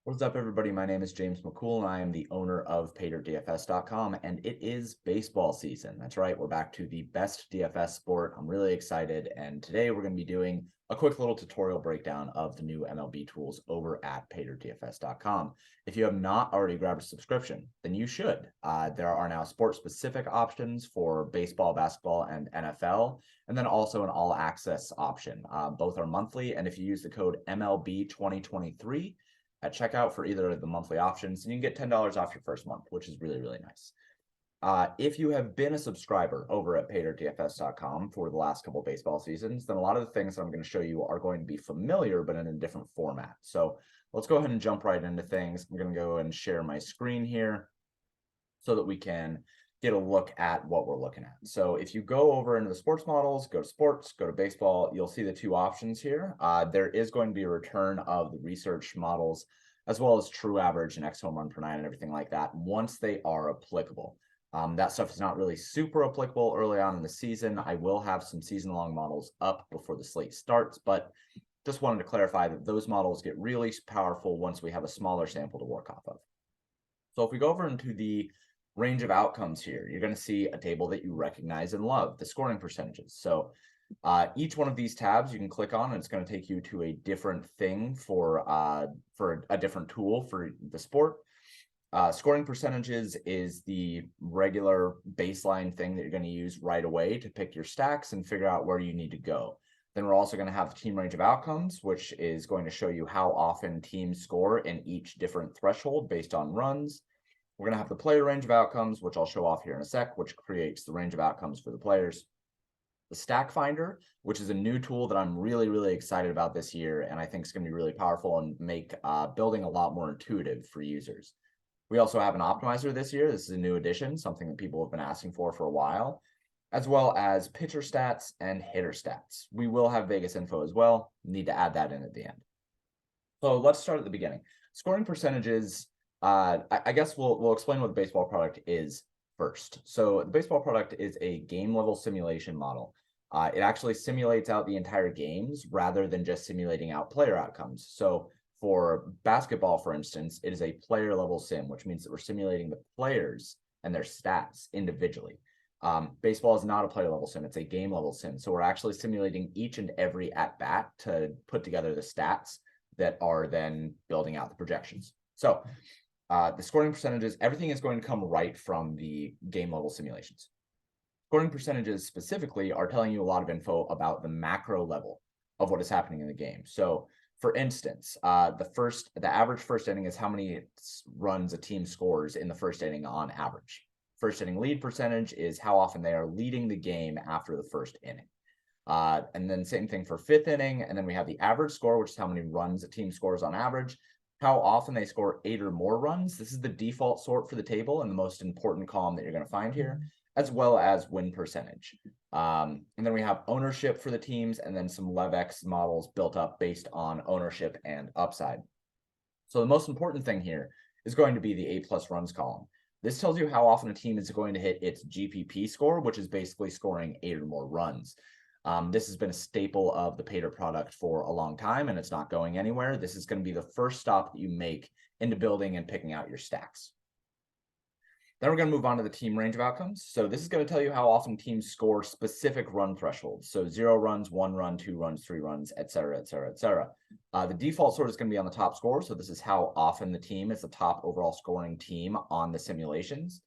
What's up, everybody? My name is James McCool, and I am the owner of PaydirtDFS.com, and it is baseball season. That's right, we're back to the best DFS sport. I'm really excited, and today we're going to be doing a quick little tutorial breakdown of the new MLB tools over at PaydirtDFS.com. If you have not already grabbed a subscription, then you should. There are now sport-specific options for baseball, basketball, and NFL, and then also an all-access option. Both are monthly, and if you use the code MLB2023, at checkout for either of the monthly options, and you can get $10 off your first month, which is really, really nice. If you have been a subscriber over at PaydirtDFS.com for the last couple of baseball seasons, then a lot of the things that I'm going to show you are going to be familiar, but in a different format. So let's go ahead and jump right into things. I'm going to go and share my screen here so that we can get a look at what we're looking at. So if you go over into the sports models, go to sports, go to baseball, you'll see the two options here. There is going to be a return of the research models, as well as true average and X home run per nine and everything like that, once they are applicable. That stuff is not really super applicable early on in the season. I will have some season-long models up before the slate starts, but just wanted to clarify that those models get really powerful once we have a smaller sample to work off of. So if we go over into the range of outcomes here, you're going to see a table that you recognize and love, the scoring percentages. So each one of these tabs you can click on, and it's going to take you to a different thing for a different tool for the sport. Scoring percentages is the regular baseline thing that you're going to use right away to pick your stacks and figure out where you need to go. Then we're also going to have the team range of outcomes, which is going to show you how often teams score in each different threshold based on runs. We're going to have the player range of outcomes, which I'll show off here in a sec, which creates the range of outcomes for the players. The Stack Finder, which is a new tool that I'm really, really excited about this year, and I think is going to be really powerful and make building a lot more intuitive for users. We also have an optimizer this year. This is a new addition, something that people have been asking for a while, as well as pitcher stats and hitter stats. We will have Vegas info as well. Need to add that in at the end. So let's start at the beginning. Scoring percentages. I guess we'll explain what the baseball product is first. So the baseball product is a game level simulation model. It actually simulates out the entire games rather than just simulating out player outcomes. So for basketball, for instance, it is a player level sim, which means that we're simulating the players and their stats individually. Baseball is not a player level sim, it's a game level sim. So we're actually simulating each and every at bat to put together the stats that are then building out the projections. So the scoring percentages, everything is going to come right from the game level simulations. Scoring percentages specifically are telling you a lot of info about the macro level of what is happening in the game. So for instance, the average first inning is how many runs a team scores in the first inning on average. First inning lead percentage is how often they are leading the game after the first inning. And then same thing for fifth inning. And then we have the average score, which is how many runs a team scores on average, how often they score 8 or more runs. This is the default sort for the table and the most important column that you're going to find here, as well as win percentage. And then we have ownership for the teams, and then some LevX models built up based on ownership and upside. So the most important thing here is going to be the A+ runs column. This tells you how often a team is going to hit its GPP score, which is basically scoring 8 or more runs. This has been a staple of the Paydirt product for a long time, and it's not going anywhere. This is going to be the first stop that you make into building and picking out your stacks. Then we're going to move on to the team range of outcomes. So this is going to tell you how often teams score specific run thresholds. So 0 runs, 1 run, 2 runs, 3 runs, et cetera, et cetera, et cetera. The default sort is going to be on the top score. So this is how often the team is the top overall scoring team on the simulations.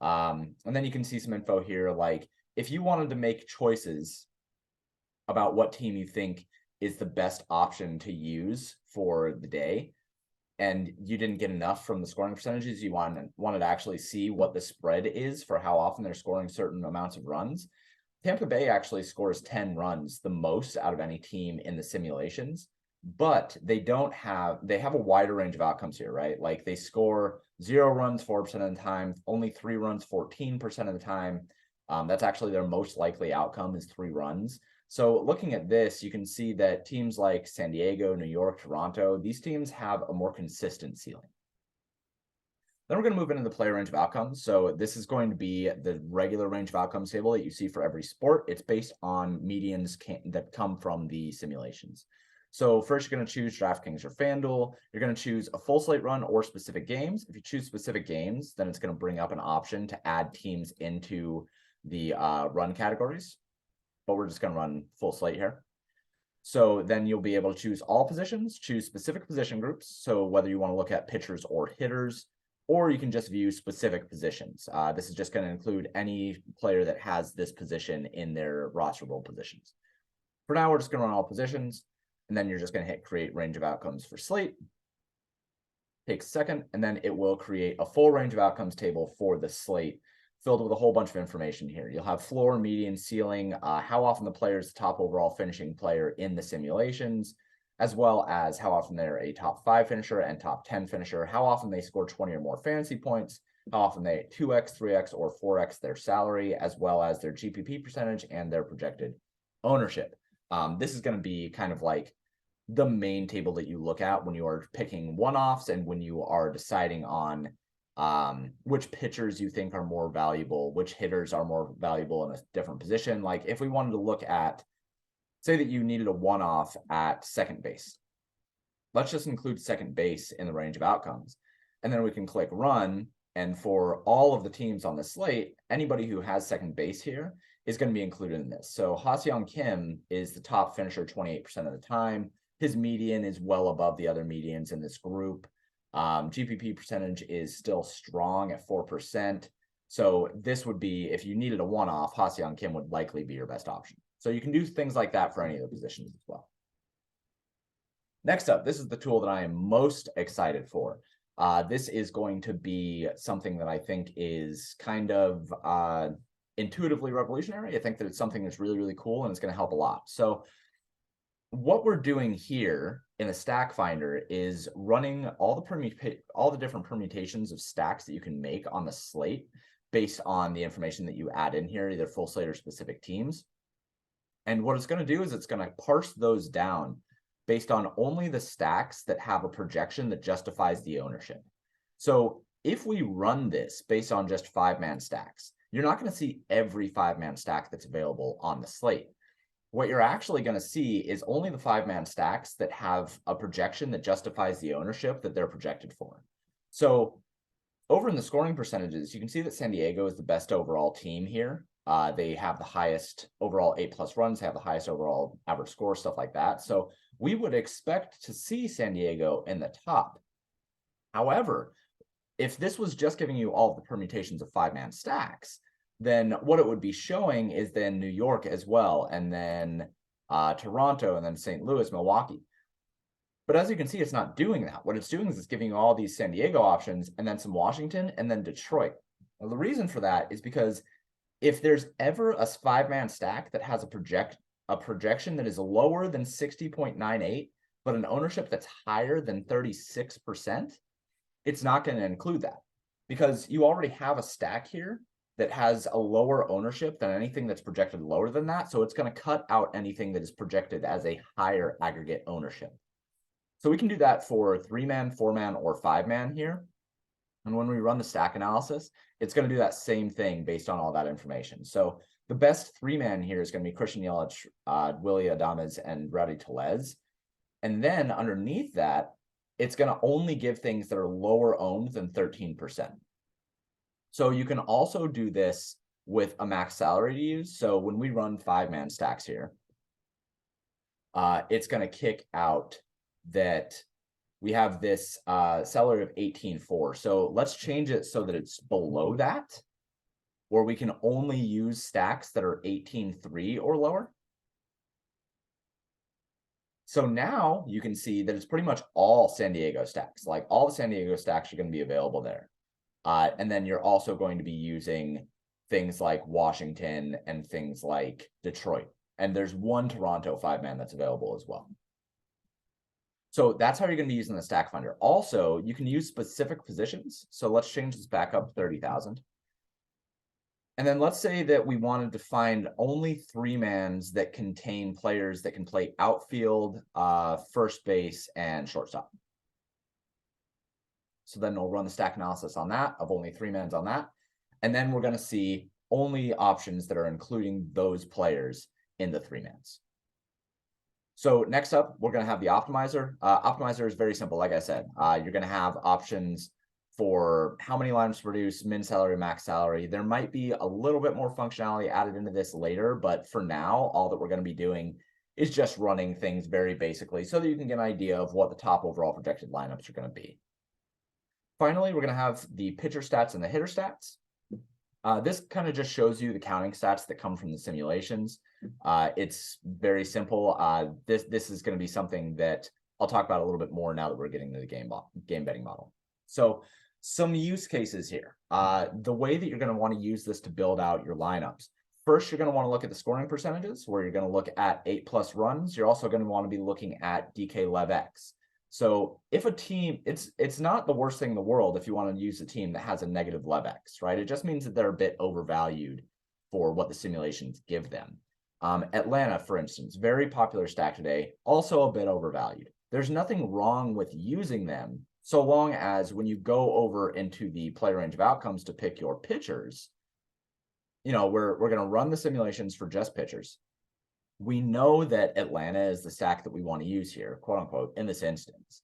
And then you can see some info here, like if you wanted to make choices about what team you think is the best option to use for the day, and you didn't get enough from the scoring percentages, you wanted to actually see what the spread is for how often they're scoring certain amounts of runs. Tampa Bay actually scores 10 runs, the most out of any team in the simulations, but they have a wider range of outcomes here, right? Like they score 0 runs 4% of the time, only 3 runs 14% of the time. That's actually their most likely outcome is 3 runs. So looking at this, you can see that teams like San Diego, New York, Toronto, these teams have a more consistent ceiling. Then we're going to move into the player range of outcomes. So this is going to be the regular range of outcomes table that you see for every sport. It's based on medians that come from the simulations. So first, you're going to choose DraftKings or FanDuel. You're going to choose a full slate run or specific games. If you choose specific games, then it's going to bring up an option to add teams into the run categories. But we're just going to run full slate here. So then you'll be able to choose all positions, choose specific position groups. So whether you want to look at pitchers or hitters, or you can just view specific positions. This is just going to include any player that has this position in their rosterable positions. For now, we're just going to run all positions, and then you're just going to hit create range of outcomes for slate. Takes a second, and then it will create a full range of outcomes table for the slate filled with a whole bunch of information here. You'll have floor, median, ceiling, how often the player is the top overall finishing player in the simulations, as well as how often they're a top 5 finisher and top 10 finisher, how often they score 20 or more fantasy points, how often they 2x, 3x, or 4x their salary, as well as their GPP percentage and their projected ownership. This is going to be kind of like the main table that you look at when you are picking one-offs and when you are deciding on which pitchers you think are more valuable, which hitters are more valuable in a different position. Like if we wanted to look at, say that you needed a one-off at second base, let's just include second base in the range of outcomes. And then we can click run. And for all of the teams on the slate, anybody who has second base here is going to be included in this. So Ha-Seong Kim is the top finisher 28% of the time. His median is well above the other medians in this group. GPP percentage is still strong at 4%. So this would be, if you needed a one-off, Ha-Seong Kim would likely be your best option. So you can do things like that for any of the positions as well. Next up, this is the tool that I am most excited for. This is going to be something that I think is kind of intuitively revolutionary. I think that it's something that's really, really cool and it's going to help a lot. So what we're doing here in the stack finder is running all the different permutations of stacks that you can make on the slate based on the information that you add in here, either full slate or specific teams. And what it's going to do is it's going to parse those down based on only the stacks that have a projection that justifies the ownership. So if we run this based on just 5-man stacks, you're not going to see every 5-man stack that's available on the slate. What you're actually going to see is only the 5-man stacks that have a projection that justifies the ownership that they're projected for. So over in the scoring percentages, you can see that San Diego is the best overall team here. They have the highest overall 8+ runs, have the highest overall average score, stuff like that. So we would expect to see San Diego in the top. However, if this was just giving you all of the permutations of 5-man stacks, then what it would be showing is then New York as well, and then Toronto, and then St. Louis, Milwaukee. But as you can see, it's not doing that. What it's doing is it's giving you all these San Diego options, and then some Washington, and then Detroit. Now, the reason for that is because if there's ever a 5-man stack that has a projection that is lower than 60.98, but an ownership that's higher than 36%, it's not going to include that because you already have a stack here that has a lower ownership than anything that's projected lower than that. So it's going to cut out anything that is projected as a higher aggregate ownership. So we can do that for 3-man, 4-man, or 5-man here. And when we run the stack analysis, it's going to do that same thing based on all that information. So the best 3-man here is going to be Christian Yelich, Willy Adames, and Rowdy Tellez. And then underneath that, it's going to only give things that are lower owned than 13%. So you can also do this with a max salary to use. So when we run 5-man stacks here, it's going to kick out that we have this salary of 18.4. So let's change it so that it's below that, where we can only use stacks that are 18.3 or lower. So now you can see that it's pretty much all San Diego stacks. Like all the San Diego stacks are going to be available there. And then you're also going to be using things like Washington and things like Detroit. And there's one Toronto 5-man that's available as well. So that's how you're going to be using the stack finder. Also, you can use specific positions. So let's change this back up to 30,000. And then let's say that we wanted to find only 3-mans that contain players that can play outfield, first base, and shortstop. So then we'll run the stack analysis on that of only 3-mans on that. And then we're going to see only options that are including those players in the 3-mans. So next up, we're going to have the optimizer. Optimizer is very simple. Like I said, you're going to have options for how many lineups to produce, min salary, max salary. There might be a little bit more functionality added into this later, but for now, all that we're going to be doing is just running things very basically so that you can get an idea of what the top overall projected lineups are going to be. Finally, we're going to have the pitcher stats and the hitter stats. This kind of just shows you the counting stats that come from the simulations. It's very simple. This is going to be something that I'll talk about a little bit more now that we're getting to the game betting model. So some use cases here. The way that you're going to want to use this to build out your lineups. First, you're going to want to look at the scoring percentages, where you're going to look at 8+ runs. You're also going to want to be looking at DK Lev X. So if a team, it's not the worst thing in the world if you want to use a team that has a negative Lev X, right? It just means that they're a bit overvalued for what the simulations give them. Atlanta, for instance, very popular stack today, also a bit overvalued. There's nothing wrong with using them so long as when you go over into the player range of outcomes to pick your pitchers, we're going to run the simulations for just pitchers. We know that Atlanta is the stack that we want to use here, quote unquote, in this instance.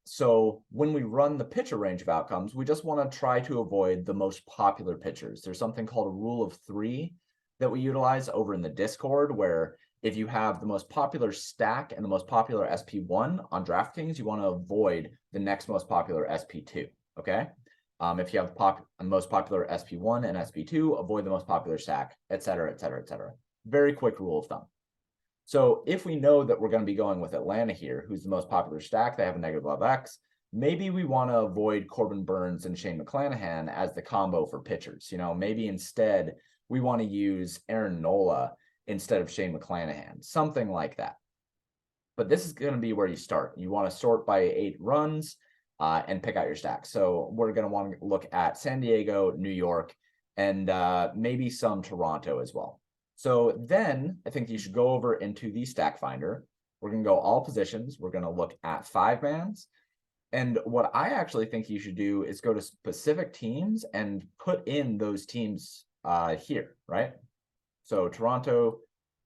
So when we run the pitcher range of outcomes, we just want to try to avoid the most popular pitchers. There's something called a rule of 3 that we utilize over in the Discord, where if you have the most popular stack and the most popular SP1 on DraftKings, you want to avoid the next most popular SP2, okay? If you have the most popular SP1 and SP2, avoid the most popular stack, et cetera, et cetera, et cetera. Very quick rule of thumb. So if we know that we're going to be going with Atlanta here, who's the most popular stack, they have a negative Lev X, maybe we want to avoid Corbin Burns and Shane McClanahan as the combo for pitchers. Maybe instead we want to use Aaron Nola instead of Shane McClanahan, something like that. But this is going to be where you start. You want to sort by 8 runs and pick out your stack. So we're going to want to look at San Diego, New York, and maybe some Toronto as well. So then I think you should go over into the stack finder. We're going to go all positions. We're going to look at 5-mans. And what I actually think you should do is go to specific teams and put in those teams here, right? So Toronto,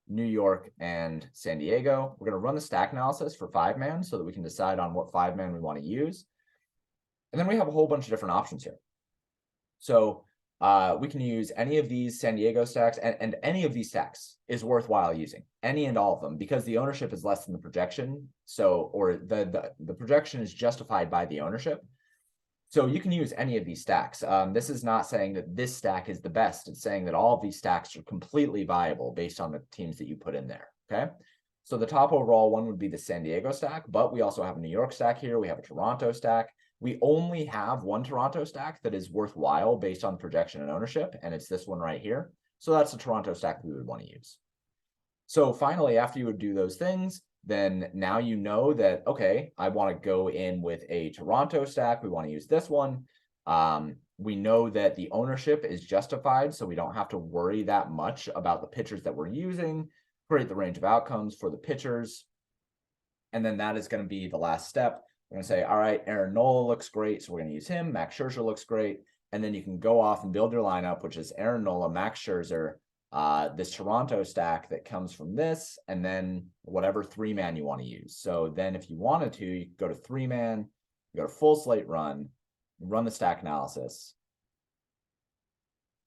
New York, and San Diego. We're going to run the stack analysis for 5-man so that we can decide on what 5-man we want to use. And then we have a whole bunch of different options here. So we can use any of these San Diego stacks, and any of these stacks is worthwhile using, any and all of them, because the ownership is less than the projection. So, or the projection is justified by the ownership. So you can use any of these stacks. This is not saying that this stack is the best. It's saying that all of these stacks are completely viable based on the teams that you put in there, okay? So the top overall one would be the San Diego stack, but we also have a New York stack here. We have a Toronto stack. We only have one Toronto stack that is worthwhile based on projection and ownership, and it's this one right here. So that's the Toronto stack we would want to use. So finally, after you would do those things, then now you know that, okay, I want to go in with a Toronto stack. We want to use this one. We know that the ownership is justified, so we don't have to worry that much about the pitchers that we're using. Create the range of outcomes for the pitchers. And then that is going to be the last step. We're going to say, all right, Aaron Nola looks great, so we're going to use him. Max Scherzer looks great. And then you can go off and build your lineup, which is Aaron Nola, Max Scherzer, this Toronto stack that comes from this, and then whatever 3-man you want to use. So then if you wanted to, you could go to 3-man, you go to full slate run the stack analysis,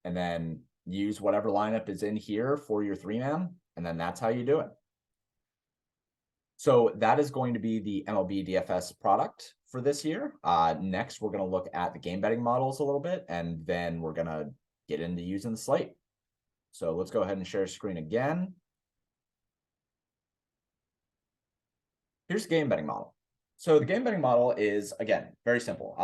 and then use whatever lineup is in here for your 3-man, and then that's how you do it. So that is going to be the MLB DFS product for this year. Next, we're going to look at the game betting models a little bit, and then we're going to get into using the slate. So let's go ahead and share screen again. Here's the game betting model. So the game betting model is, again, very simple.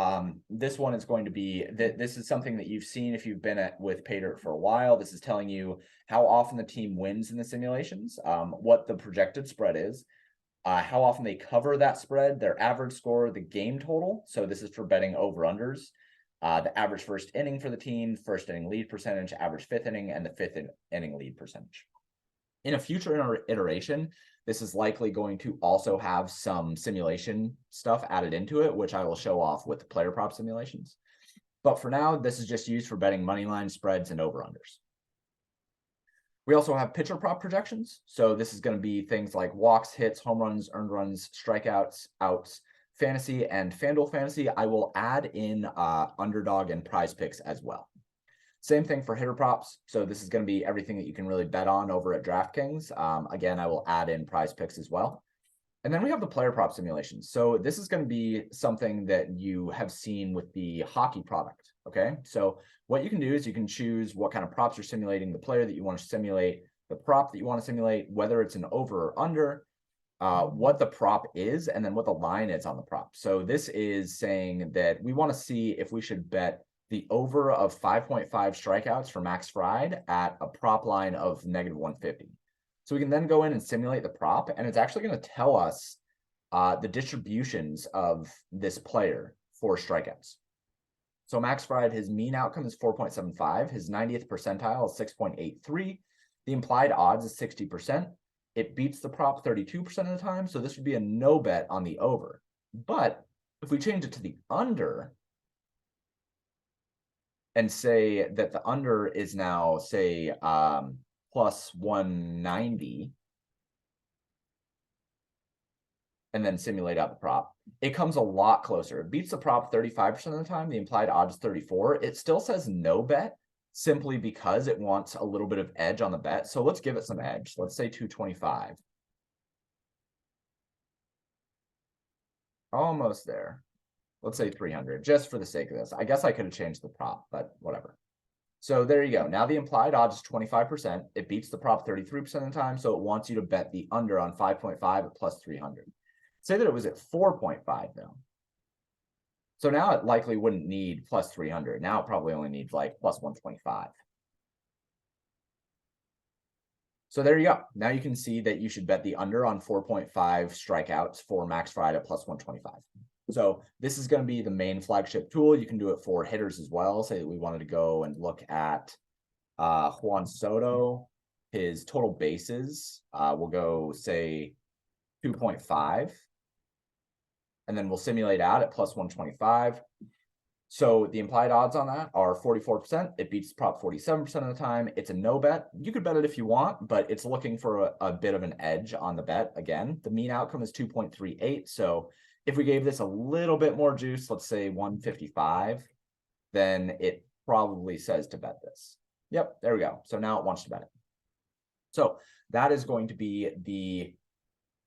This one is going to be, this is something that you've seen if you've been with Paydirt for a while. This is telling you how often the team wins in the simulations, what the projected spread is, how often they cover that spread, their average score, the game total. So this is for betting over-unders. The average first inning for the team, first inning lead percentage, average fifth inning, and the fifth inning lead percentage. In a future iteration, this is likely going to also have some simulation stuff added into it, which I will show off with the player prop simulations. But for now, this is just used for betting money line spreads and over-unders. We also have pitcher prop projections. So this is going to be things like walks, hits, home runs, earned runs, strikeouts, outs, fantasy, and FanDuel fantasy. I will add in underdog and prize picks as well. Same thing for hitter props. So this is going to be everything that you can really bet on over at DraftKings. Again, I will add in prize picks as well. And then we have the player prop simulations. So this is going to be something that you have seen with the hockey product. Okay. So what you can do is you can choose what kind of props you're simulating, the player that you want to simulate, the prop that you want to simulate, whether it's an over or under, what the prop is, and then what the line is on the prop. So this is saying that we want to see if we should bet the over of 5.5 strikeouts for Max Fried at a prop line of -150. So we can then go in and simulate the prop, and it's actually going to tell us the distributions of this player for strikeouts. So Max Fried, his mean outcome is 4.75. His 90th percentile is 6.83. The implied odds is 60%. It beats the prop 32% of the time. So this would be a no bet on the over. But if we change it to the under and say that the under is now, say, plus 190, and then simulate out the prop, it comes a lot closer. It beats the prop 35% of the time. The implied odds is 34. It still says no bet simply because it wants a little bit of edge on the bet. So let's give it some edge. Let's say 225. Almost there. Let's say 300, just for the sake of this. I guess I could have changed the prop, but whatever. So there you go. Now the implied odds is 25%. It beats the prop 33% of the time, so it wants you to bet the under on 5.5 at plus 300. Say that it was at 4.5 though. So now it likely wouldn't need plus 300. Now it probably only needs like plus 125. So there you go. Now you can see that you should bet the under on 4.5 strikeouts for Max Fried at plus 125. So this is going to be the main flagship tool. You can do it for hitters as well. Say that we wanted to go and look at Juan Soto, his total bases. We'll go say 2.5. And then we'll simulate out at plus 125. So the implied odds on that are 44%. It beats prop 47% of the time. It's a no bet. You could bet it if you want, but it's looking for a bit of an edge on the bet. Again, the mean outcome is 2.38. So if we gave this a little bit more juice, let's say 155, then it probably says to bet this. Yep, there we go. So now it wants to bet it. So that is going to be the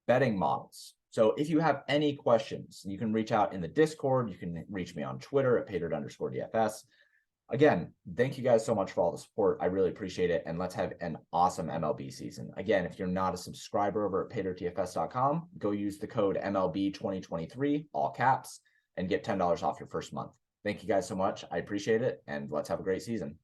betting models. So if you have any questions, you can reach out in the Discord. You can reach me on Twitter at Paydirt_DFS. Again, thank you guys so much for all the support. I really appreciate it. And let's have an awesome MLB season. Again, if you're not a subscriber over at PaydirtDFS.com, go use the code MLB2023, all caps, and get $10 off your first month. Thank you guys so much. I appreciate it. And let's have a great season.